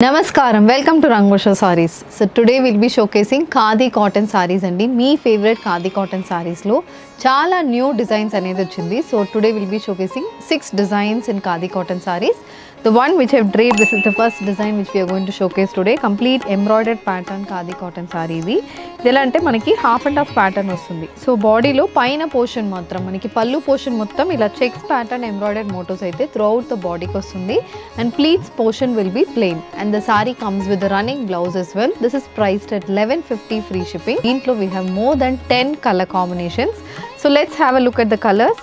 Namaskaram, welcome to Rangosha Sarees. So today we'll be showcasing Khadi cotton sarees and me favorite Khadi cotton sarees lo chala new designs anedi ochindi. So today we'll be showcasing 6 designs in Khadi cotton sarees. The one which I've draped, this is the first design which we are going to showcase today. Complete embroidered pattern Khadi cotton saree idi. Idela ante manaki half and half pattern vastundi. So body lo paina portion matram manaki pallu portion mottam ila checks pattern embroidered motifs aithe throughout the body ki vastundi and pleats portion will be plain and the saree comes with the running blouse as well. This is priced at 1150 free shipping. Intlo we have more than 10 color combinations. So let's have a look at the colors.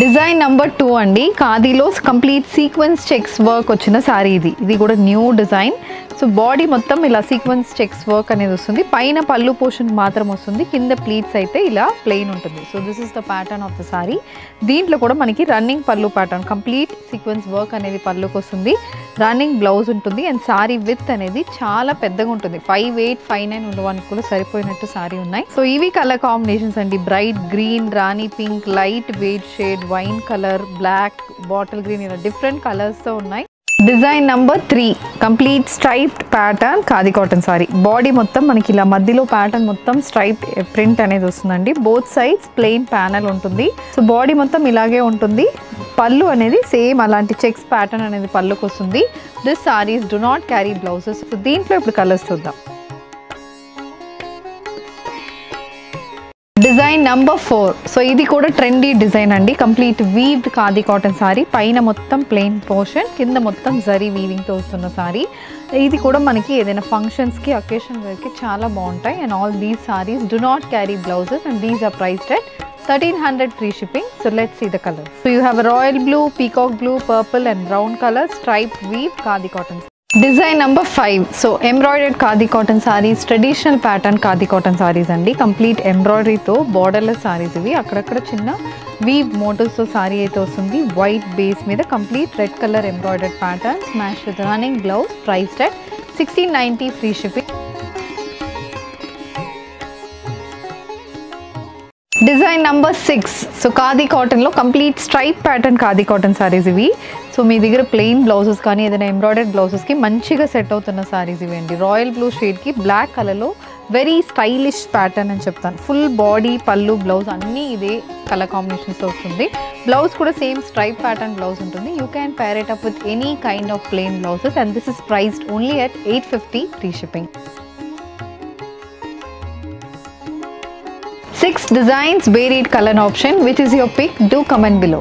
Design number 2 andi Khadiలో complete sequence checks work వచ్చిన sorry ఇది కూడా new design. So body మొత్తం ఇలా sequence checks work అనేది వస్తుంది. పైన పల్లు portion మాత్రం వస్తుంది, కింద ప్లీట్స్ అయితే ఇలా ప్లెయిన్ ఉంటుంది. So this is the pattern of the sorry. దీంట్లో కూడా మనకి రన్నింగ్ పల్లు ప్యాటర్న్ కంప్లీట్ సీక్వెన్స్ వర్క్ అనేది పల్లుకి వస్తుంది. రన్నింగ్ బ్లౌజ్ ఉంటుంది అండ్ సారీ విత్ అనేది చాలా పెద్దగా ఉంటుంది. 5'8", 5'9" ఉండడానికి కూడా సరిపోయినట్టు సారీ ఉన్నాయి. సో ఇవి కలర్ కాంబినేషన్స్ అండి. Bright green, rani pink, light beige shade, wine colour, black, bottle green, ఇలా డిఫరెంట్ కలర్స్ తో ఉన్నాయి. Design number 3 complete striped pattern khadi cotton sari. Body మొత్తం మనకి ఇలా మధ్యలో ప్యాటర్న్ మొత్తం స్ట్రైప్డ్ ప్రింట్ అనేది వస్తుందండి. బోత్ సైడ్స్ ప్లెయిన్ ప్యానల్ ఉంటుంది. సో బాడీ మొత్తం ఇలాగే ఉంటుంది. పళ్ళు అనేది సేమ్ అలాంటి చెక్స్ ప్యాటర్న్ అనేది పళ్ళుకి వస్తుంది. This saris do not carry blouses. So దీంట్లో ఇప్పుడు కలర్స్ చూద్దాం. Design number 4. సో ఇది కూడా ట్రెండీ డిజైన్ అండి. Complete weaved khadi cotton sorry. పైన మొత్తం ప్లెయిన్ పోర్షన్, కింద మొత్తం జరీ వీవింగ్ తో వస్తున్న సారీ. ఇది కూడా మనకి ఏదైనా ఫంక్షన్స్ కి, అకేషన్ వేర్ కి చాలా బాగుంటాయి. And all these saris do not carry blouses and these are priced at 1300 free shipping. So let's see the colors. So you have a royal blue, peacock blue, purple and brown color striped weave khadi cotton. Design number 5. So embroidered khadi cotton sarees, traditional pattern khadi cotton sarees andi. Complete embroidery తో borderless sarees ఇవి. అక్కడక్కడ చిన్న weave motifs తో sorry అయితే వస్తుంది. White base మీద complete red colour embroidered pattern match with running blouse priced at 1690 free shipping. Design number 6. So khadi కాటన్లో complete stripe pattern khadi cotton saris ఇవి. సో మీ దగ్గర ప్లెయిన్ బ్లౌజెస్ కానీ ఏదైనా ఎంబ్రాయిడర్డ్ బ్లౌజెస్కి మంచిగా సెట్ అవుతున్న సారీస్ ఇవి అండి. రాయల్ బ్లూ షేడ్కి బ్లాక్ కలర్లో వెరీ స్టైలిష్ ప్యాటర్న్ అని చెప్తాను. ఫుల్ బాడీ, పళ్ళు, బ్లౌజ్ అన్నీ ఇదే కలర్ కాంబినేషన్స్తో వస్తుంది. బ్లౌజ్ కూడా సేమ్ స్ట్రైప్ ప్యాటర్న్ బ్లౌజ్ ఉంటుంది. You can pair it up with any kind of plain blouses and this is priced only at 850 free shipping. 6 designs, varied color option. Which is your pick? Do comment below.